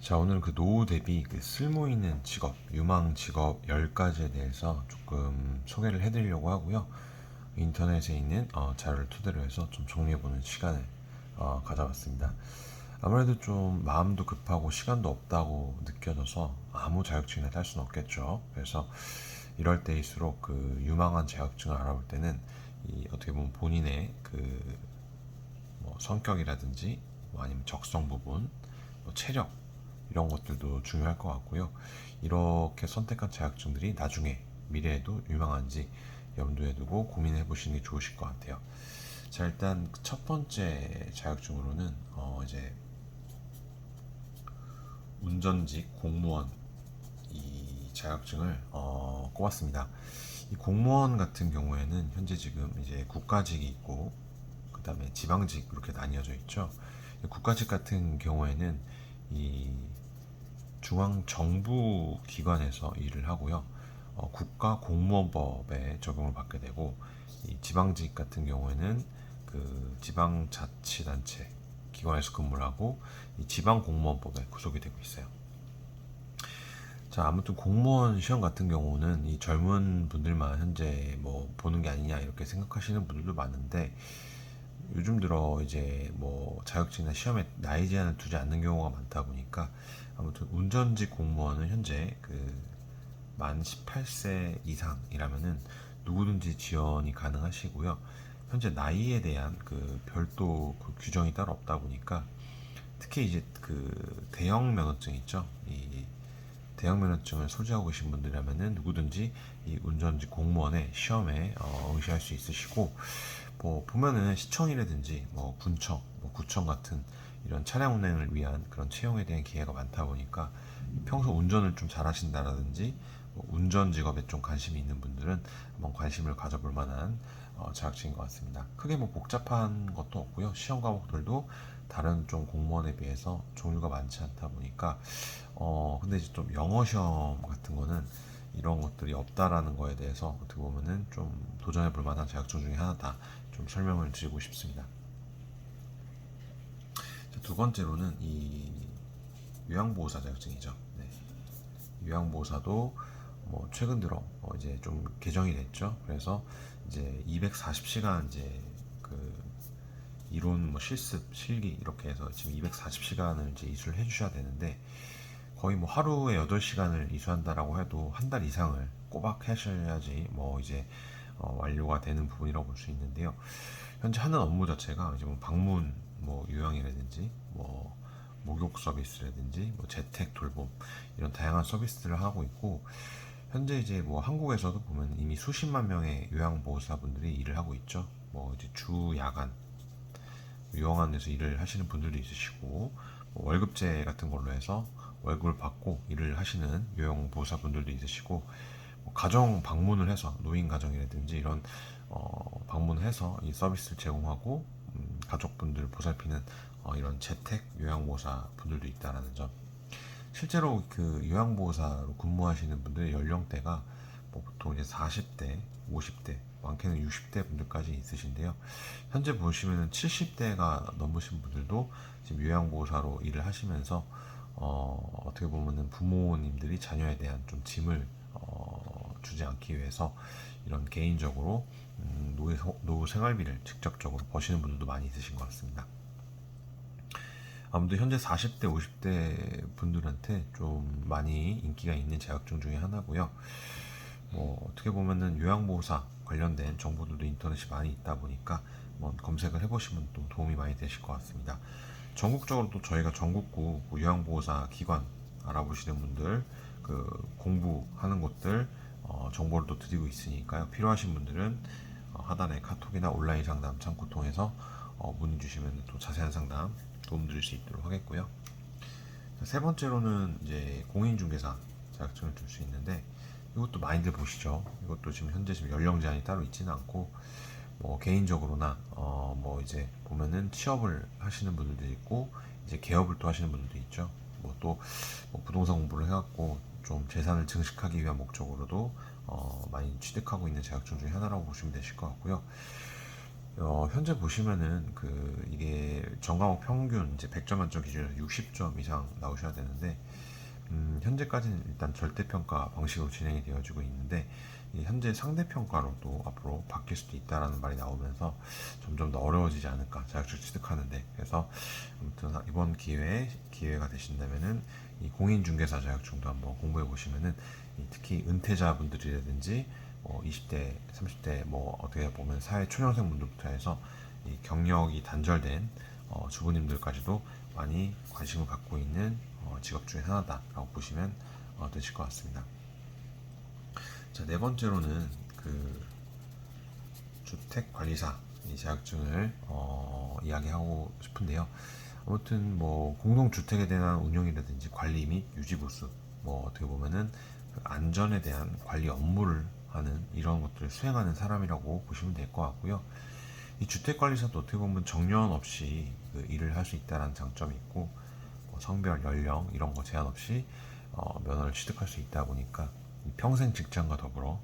자, 오늘 그 노후 대비 그 쓸모 있는 직업, 유망 직업 10가지에 대해서 조금 소개를 해드리려고 하고요. 인터넷에 있는 자료를 토대로 해서 좀 정리해보는 시간을 가져봤습니다. 아무래도 좀 마음도 급하고 시간도 없다고 느껴져서 아무 자격증이나 딸 수는 없겠죠. 그래서 이럴 때일수록 그 유망한 자격증을 알아볼 때는 이 어떻게 보면 본인의 그 뭐 성격이라든지 뭐 아니면 적성 부분, 뭐 체력 이런 것들도 중요할 것 같고요. 이렇게 선택한 자격증들이 나중에 미래에도 유망한지 염두에 두고 고민해 보시는 게 좋으실 것 같아요. 자, 일단 첫 번째 자격증으로는 이제 운전직 공무원 이 자격증을 꼽았습니다. 이 공무원 같은 경우에는 현재 지금 이제 국가직이 있고 그 다음에 지방직 이렇게 나뉘어져 있죠. 국가직 같은 경우에는 이 중앙 정부 기관에서 일을 하고요. 국가공무원법에 적용을 받게 되고 이 지방직 같은 경우에는 그 지방자치단체 기관에서 근무를 하고 이 지방공무원법에 구속이 되고 있어요. 자, 아무튼 공무원 시험 같은 경우는 이 젊은 분들만 현재 뭐 보는 게 아니냐 이렇게 생각하시는 분들도 많은데 요즘 들어 이제 뭐 자격증이나 시험에 나이 제한을 두지 않는 경우가 많다 보니까 아무튼 운전직 공무원은 현재 그 만 18세 이상이라면은 누구든지 지원이 가능하시고요. 현재 나이에 대한 그 별도 그 규정이 따로 없다 보니까 특히 이제 그 대형 면허증 있죠. 이 대형 면허증을 소지하고 계신 분들이라면은 누구든지 이 운전직 공무원의 시험에 응시할 수 있으시고 뭐 보면은 시청이라든지 뭐 군청, 뭐 구청 같은 이런 차량 운행을 위한 그런 채용에 대한 기회가 많다 보니까 평소 운전을 좀 잘하신다라든지 뭐 운전 직업에 좀 관심이 있는 분들은 한번 관심을 가져볼 만한 자격증인 것 같습니다. 크게 뭐 복잡한 것도 없고요. 시험 과목들도 다른 좀 공무원에 비해서 종류가 많지 않다 보니까 근데 이제 좀 영어 시험 같은 거는 이런 것들이 없다라는 거에 대해서 어떻게 보면은 좀 도전해 볼 만한 자격증 중에 하나다. 좀 설명을 드리고 싶습니다. 두 번째로는 이 요양보호사 자격증이죠. 네. 요양보호사도 뭐 최근 들어 이제 좀 개정이 됐죠. 그래서 이제 240시간 이제 그 이론 뭐 실습 실기 이렇게 해서 지금 240시간을 이제 이수를 해주셔야 되는데 거의 뭐 하루에 8시간을 이수한다라고 해도 한 달 이상을 꼬박 하셔야지 뭐 이제 완료가 되는 부분이라고 볼 수 있는데요. 현재 하는 업무 자체가 이제 뭐 방문 뭐 요양이라든지 뭐 목욕 서비스라든지 뭐 재택 돌봄 이런 다양한 서비스들을 하고 있고 현재 이제 뭐 한국에서도 보면 이미 수십만 명의 요양보호사분들이 일을 하고 있죠. 뭐 이제 주 야간 요양원에서 일을 하시는 분들도 있으시고 뭐 월급제 같은 걸로 해서 월급을 받고 일을 하시는 요양보호사분들도 있으시고 뭐 가정 방문을 해서 노인 가정이라든지 이런 방문을 해서 이 서비스를 제공하고 가족분들 보살피는 이런 재택 요양보호사 분들도 있다라는 점. 실제로 그 요양보호사로 근무하시는 분들의 연령대가 뭐 보통 이제 40대, 50대, 많게는 60대 분들까지 있으신데요. 현재 보시면은 70대가 넘으신 분들도 지금 요양보호사로 일을 하시면서 어떻게 보면은 부모님들이 자녀에 대한 좀 짐을 주지 않기 위해서 이런 개인적으로 노후 생활비를 직접적으로 버시는 분들도 많이 있으신 것 같습니다. 아무튼 현재 40대, 50대 분들한테 좀 많이 인기가 있는 자격증 중에 하나고요. 뭐 어떻게 보면은 요양보호사 관련된 정보들도 인터넷이 많이 있다 보니까 한번 검색을 해보시면 또 도움이 많이 되실 것 같습니다. 전국적으로 또 저희가 전국구 요양보호사 기관 알아보시는 분들 그 공부하는 곳들 정보를 또 드리고 있으니까요. 필요하신 분들은 하단의 카톡이나 온라인 상담 창구 통해서 문의 주시면 또 자세한 상담 도움 드릴 수 있도록 하겠고요. 세 번째로는 이제 공인중개사 자격증을 줄 수 있는데 이것도 많이들 보시죠. 이것도 지금 현재 지금 연령 제한이 따로 있지는 않고 뭐 개인적으로나 뭐 이제 보면은 취업을 하시는 분들도 있고 이제 개업을 또 하시는 분들도 있죠. 뭐 또 뭐 부동산 공부를 해갖고 좀 재산을 증식하기 위한 목적으로도 많이 취득하고 있는 자격증 중에 하나라고 보시면 되실 것 같고요. 현재 보시면은 이게 전과목 평균 이제 100점 만점 기준에서 60점 이상 나오셔야 되는데, 현재까지는 일단 절대평가 방식으로 진행이 되어지고 있는데, 이 현재 상대평가로도 앞으로 바뀔 수도 있다라는 말이 나오면서 점점 더 어려워지지 않을까, 자격증 취득하는데. 그래서 아무튼 이번 기회가 되신다면은 이 공인중개사 자격증도 한번 공부해 보시면은, 특히 은퇴자분들이라든지 20대, 30대 뭐 어떻게 보면 사회 초년생 분들부터 해서 이 경력이 단절된 주부님들까지도 많이 관심을 갖고 있는 직업 중에 하나다라고 보시면 되실 것 같습니다. 자, 네 번째로는 주택관리사 이 자격증을 이야기하고 싶은데요. 아무튼 뭐 공동주택에 대한 운영이라든지 관리 및 유지 보수, 뭐 어떻게 보면은 안전에 대한 관리 업무를 하는 이런 것들을 수행하는 사람이라고 보시면 될 것 같고요. 이 주택관리사도 어떻게 보면 정년 없이 일을 할 수 있다는 장점이 있고, 뭐 성별, 연령 이런 거 제한 없이 면허를 취득할 수 있다 보니까 평생 직장과 더불어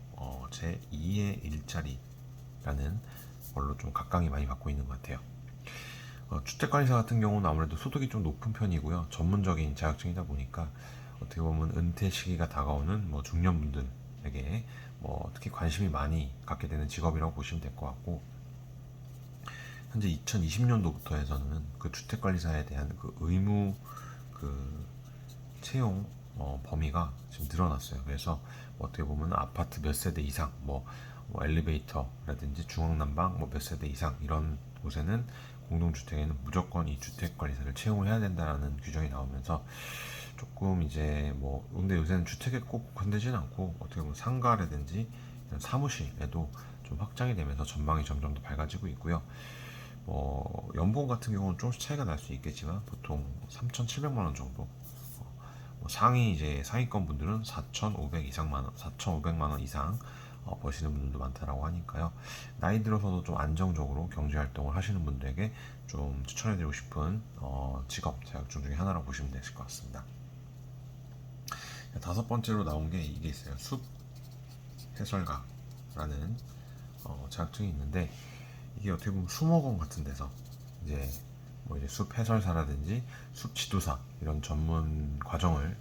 제2의 일자리라는 걸로 좀 각광이 많이 받고 있는 것 같아요. 주택관리사 같은 경우는 아무래도 소득이 좀 높은 편이고요. 전문적인 자격증이다 보니까 어떻게 보면 은퇴 시기가 다가오는 뭐 중년분들에게 뭐 특히 관심이 많이 갖게 되는 직업이라고 보시면 될 것 같고, 현재 2020년도부터 해서는 그 주택관리사에 대한 의무 채용 범위가 지금 늘어났어요. 그래서 뭐 어떻게 보면 아파트 몇 세대 이상, 뭐 엘리베이터라든지 중앙난방 뭐 몇 세대 이상 이런 곳에는 공동주택에는 무조건 이 주택관리사를 채용을 해야 된다라는 규정이 나오면서 조금 이제 뭐 근데 요새는 주택에 꼭 관대지는 않고 어떻게 보면 상가라든지 이런 사무실에도 좀 확장이 되면서 전망이 점점 더 밝아지고 있고요. 연봉 같은 경우는 조금씩 차이가 날 수 있겠지만 보통 3,700만 원 정도. 상위 이제 상위권 분들은 4,500만 원 이상 버시는 분들도 많다라고 하니까요. 나이 들어서도 좀 안정적으로 경제 활동을 하시는 분들에게 좀 추천해드리고 싶은 직업 자격증 중에 하나라고 보시면 되실 것 같습니다. 다섯 번째로 나온 게 이게 있어요. 숲 해설가라는 자격증이 있는데, 이게 어떻게 보면 수목원 같은 데서 이제 뭐 이제 숲 해설사라든지 숲 지도사 이런 전문 과정을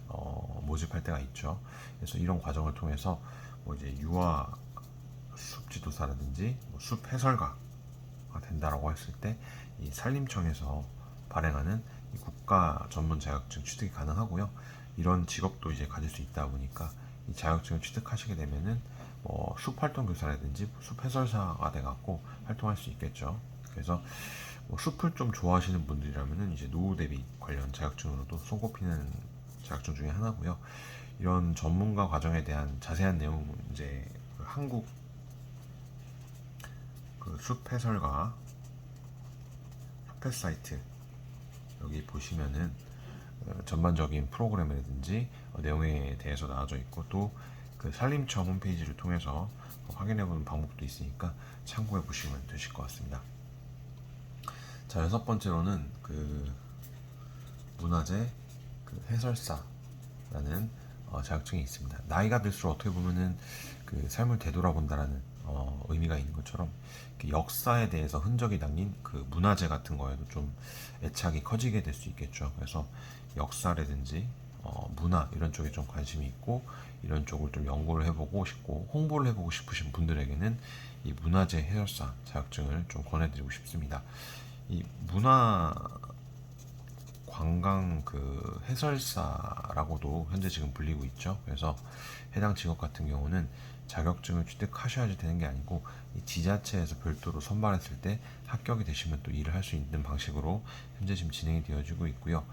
모집할 때가 있죠. 그래서 이런 과정을 통해서 뭐 이제 유아 숲 지도사라든지 뭐숲 해설가가 된다라고 했을 때 이 산림청에서 발행하는 이 국가 전문 자격증 취득이 가능하고요. 이런 직업도 이제 가질 수 있다 보니까 이 자격증을 취득하시게 되면은 뭐 숲 활동 교사라든지 숲 해설사가 돼갖고 활동할 수 있겠죠. 그래서 뭐 숲을 좀 좋아하시는 분들이라면은 이제 노후 대비 관련 자격증으로도 손꼽히는 자격증 중에 하나고요. 이런 전문가 과정에 대한 자세한 내용 이제 한국 숲 해설가 협회 사이트 여기 보시면은 전반적인 프로그램이라든지 내용에 대해서 나와져 있고, 또 그 산림청 홈페이지를 통해서 확인해보는 방법도 있으니까 참고해 보시면 되실 것 같습니다. 자, 여섯 번째로는 문화재 해설사라는 자격증이 있습니다. 나이가 들수록 어떻게 보면은 삶을 되돌아본다라는 의미가 있는 것처럼 역사에 대해서 흔적이 남긴 문화재 같은 거에도 좀 애착이 커지게 될 수 있겠죠. 그래서 역사라든지 문화 이런 쪽에 좀 관심이 있고 이런 쪽을 좀 연구를 해보고 싶고 홍보를 해보고 싶으신 분들에게는 이 문화재 해설사 자격증을 좀 권해드리고 싶습니다. 이 문화 관광 해설사라고도 현재 지금 불리고 있죠. 그래서 해당 직업 같은 경우는 자격증을 취득하셔야지 되는 게 아니고 이 지자체에서 별도로 선발했을 때 합격이 되시면 또 일을 할 수 있는 방식으로 현재 지금 진행이 되어지고 있고요.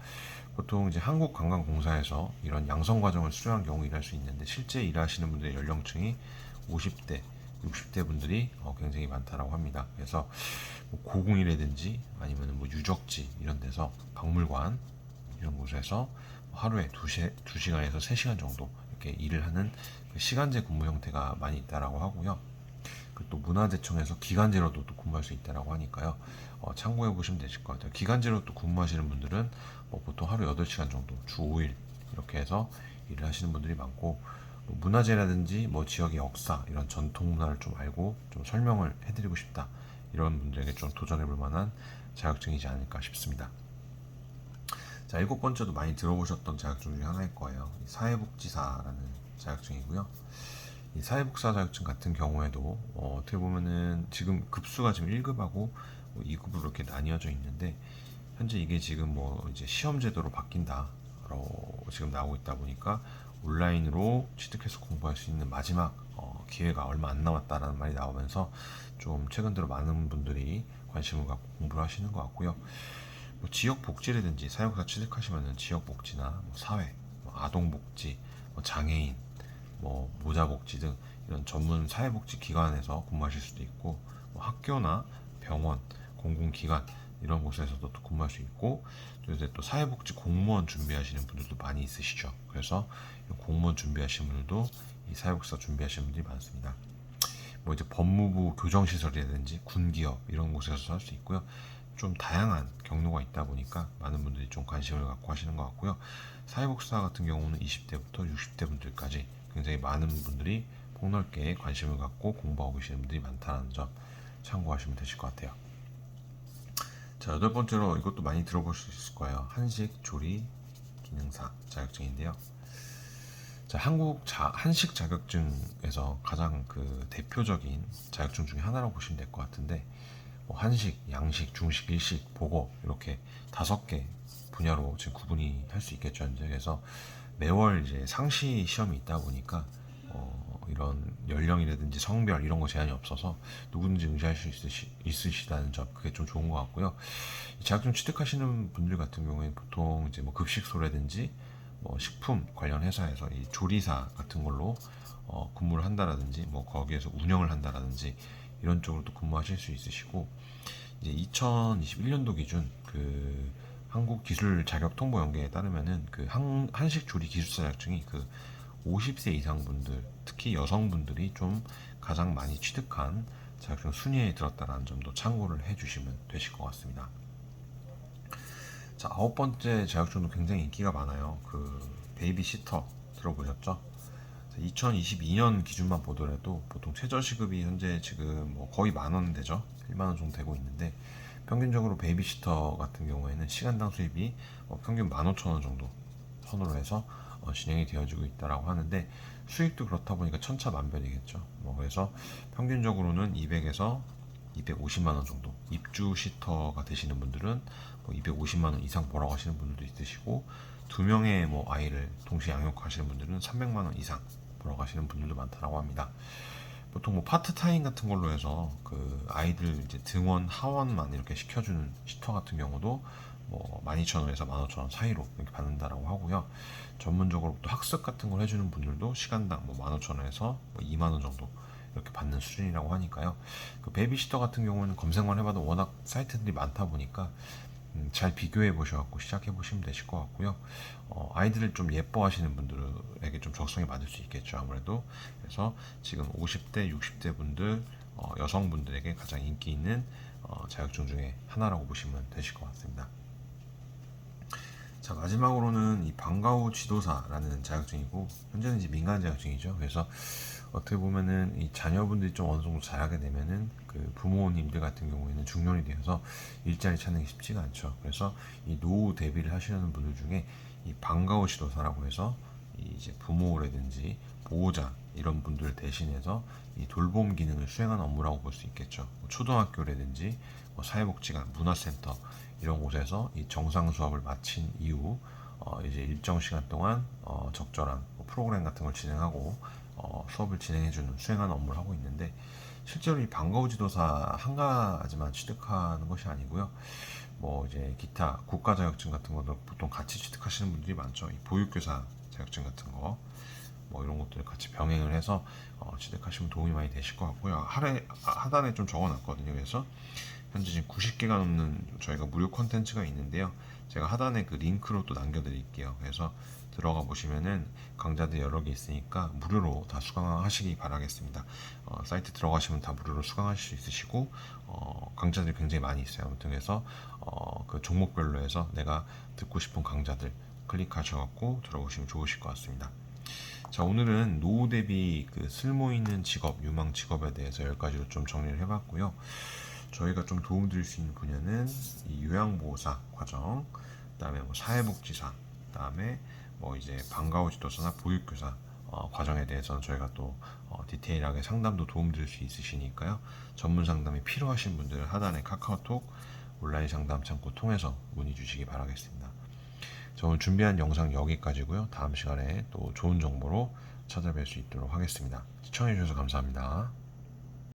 보통 이제 한국관광공사에서 이런 양성 과정을 수료한 경우 일할 수 있는데, 실제 일하시는 분들의 연령층이 50대, 60대 분들이 굉장히 많다라고 합니다. 그래서 뭐 고궁이라든지 아니면 뭐 유적지 이런 데서 박물관 이런 곳에서 하루에 2시간에서 3시간 정도 이렇게 일을 하는 시간제 근무 형태가 많이 있다라고 하고요. 또 문화재청에서 기간제로도 또 근무할 수 있다라고 하니까요. 참고해 보시면 되실 것 같아요. 기간제로 또 근무하시는 분들은 뭐 보통 하루 8시간 정도 주 5일 이렇게 해서 일을 하시는 분들이 많고, 뭐 문화재라든지 뭐 지역의 역사 이런 전통 문화를 좀 알고 좀 설명을 해드리고 싶다 이런 분들에게 좀 도전해볼 만한 자격증이지 않을까 싶습니다. 자, 7번째도 많이 들어보셨던 자격증 중에 하나일 거예요. 사회복지사라는 자격증이고요. 이 사회복지사 자격증 같은 경우에도 어떻게 보면은 지금 급수가 지금 1급하고 2급으로 이렇게 나뉘어져 있는데, 현재 이게 지금 뭐 이제 시험 제도로 바뀐다라고 지금 나오고 있다 보니까 온라인으로 취득해서 공부할 수 있는 마지막 기회가 얼마 안 남았다라는 말이 나오면서 좀 최근 들어 많은 분들이 관심을 갖고 공부를 하시는 것 같고요. 뭐 지역 복지라든지 사회복지사 취득하시면은 지역 복지나 뭐 사회, 뭐 아동 복지, 뭐 장애인, 뭐 모자 복지 등 이런 전문 사회복지 기관에서 근무하실 수도 있고, 뭐 학교나 병원, 공공기관 이런 곳에서도 또 근무할 수 있고, 또 이제 또 사회복지 공무원 준비하시는 분들도 많이 있으시죠. 그래서 공무원 준비하시는 분들도 이 사회복지사 준비하시는 분들이 많습니다. 뭐 이제 법무부 교정시설이라든지 군기업 이런 곳에서 할 수 있고요. 좀 다양한 경로가 있다 보니까 많은 분들이 좀 관심을 갖고 하시는 것 같고요. 사회복지사 같은 경우는 20대부터 60대 분들까지 굉장히 많은 분들이 폭넓게 관심을 갖고 공부하고 계시는 분들이 많다는 점 참고하시면 되실 것 같아요. 자, 8번째로 이것도 많이 들어볼 수 있을 거예요. 한식 조리 기능사 자격증인데요. 자, 한식 자격증에서 가장 그 대표적인 자격증 중에 하나라고 보시면 될 것 같은데, 뭐 한식, 양식, 중식, 일식, 보고 이렇게 5개 분야로 지금 구분이 할 수 있겠죠. 그래서 매월 이제 상시 시험이 있다 보니까 이런 연령이라든지 성별 이런 거 제한이 없어서 누구든지 응시할 수 있으시다는 점, 그게 좀 좋은 것 같고요. 자격증 취득하시는 분들 같은 경우에는 보통 이제 뭐 급식소라든지 뭐 식품 관련 회사에서 이 조리사 같은 걸로 근무를 한다라든지 뭐 거기에서 운영을 한다라든지 이런 쪽으로 또 근무하실 수 있으시고, 이제 2021년도 기준 그 한국기술자격통보연계에 따르면은 그 한식 조리 기술사 자격증이 그 50세 이상 분들, 특히 여성분들이 좀 가장 많이 취득한 자격증 순위에 들었다는 점도 참고를 해주시면 되실 것 같습니다. 자, 9번째 자격증도 굉장히 인기가 많아요. 그 베이비시터 들어보셨죠? 2022년 기준만 보더라도 보통 최저시급이 현재 지금 뭐 거의 10,000원 되죠. 1만원 정도 되고 있는데, 평균적으로 베이비시터 같은 경우에는 시간당 수입이 평균 15,000원 정도 선으로 해서 진행이 되어지고 있다라고 하는데, 수입도 그렇다 보니까 천차만별이겠죠. 뭐 그래서 평균적으로는 200에서 250만원 정도, 입주 시터가 되시는 분들은 뭐 250만원 이상 벌어 가시는 분들도 있으시고, 2명의 뭐 아이를 동시에 양육하시는 분들은 300만원 이상 벌어 가시는 분들도 많다라고 합니다. 보통 뭐 파트타임 같은 걸로 해서 그 아이들 이제 등원 하원만 이렇게 시켜주는 시터 같은 경우도 뭐 12,000원에서 15,000원 사이로 이렇게 받는다라고 하고요. 전문적으로 또 학습 같은 걸 해주는 분들도 시간당 뭐 15,000원에서 뭐 2만원 정도 이렇게 받는 수준이라고 하니까요. 그 베이비시터 같은 경우는 검색만 해봐도 워낙 사이트들이 많다 보니까 잘 비교해 보셔갖고 시작해 보시면 되실 것 같고요. 아이들을 좀 예뻐하시는 분들에게 좀 적성에 맞을 수 있겠죠, 아무래도. 그래서 지금 50대, 60대 분들, 여성분들에게 가장 인기 있는 자격증 중에 하나라고 보시면 되실 것 같습니다. 자, 마지막으로는 이 방과후 지도사라는 자격증이고, 현재는 이제 민간 자격증이죠. 그래서 어떻게 보면은 이 자녀분들이 좀 어느 정도 자라게 되면은 그 부모님들 같은 경우에는 중년이 되어서 일자리 찾는 게 쉽지가 않죠. 그래서 이 노후 대비를 하시는 분들 중에 이 방과후 지도사라고 해서 이제 부모라든지 보호자 이런 분들 대신해서 이 돌봄 기능을 수행하는 업무라고 볼 수 있겠죠. 뭐 초등학교라든지 뭐 사회복지관, 문화센터 이런 곳에서 이 정상 수업을 마친 이후 이제 일정 시간 동안 적절한 뭐 프로그램 같은 걸 진행하고 수업을 진행해주는 수행하는 업무를 하고 있는데, 실제로 이 방과후 지도사 한 가지만 취득하는 것이 아니고요. 뭐 이제 기타 국가 자격증 같은 것도 보통 같이 취득하시는 분들이 많죠. 이 보육교사 자격증 같은 거, 뭐 이런 것들을 같이 병행을 해서 취득하시면 도움이 많이 되실 것 같고요. 하단에 좀 적어놨거든요. 그래서 현재 지금 90개가 넘는 저희가 무료 콘텐츠가 있는데요. 제가 하단에 그 링크로 또 남겨드릴게요. 그래서 들어가 보시면은 강좌들 여러 개 있으니까 무료로 다 수강하시기 바라겠습니다. 사이트 들어가시면 다 무료로 수강하실 수 있으시고, 강좌들이 굉장히 많이 있어요. 아무튼 그래서 그 종목별로 해서 내가 듣고 싶은 강좌들 클릭하셔갖고 들어오시면 좋으실 것 같습니다. 자, 오늘은 노후 대비 그 쓸모 있는 직업, 유망 직업에 대해서 10가지로 좀 정리를 해봤고요. 저희가 좀 도움드릴 수 있는 분야는 이 요양보호사 과정, 그다음에 뭐 사회복지사, 그다음에 뭐 이제 방과후 지도사나 보육교사 과정에 대해서는 저희가 또 디테일하게 상담도 도움드릴 수 있으시니까요. 전문 상담이 필요하신 분들은 하단의 카카오톡 온라인 상담 창구 통해서 문의 주시기 바라겠습니다. 저 오늘 준비한 영상 여기까지고요. 다음 시간에 또 좋은 정보로 찾아뵐 수 있도록 하겠습니다. 시청해주셔서 감사합니다.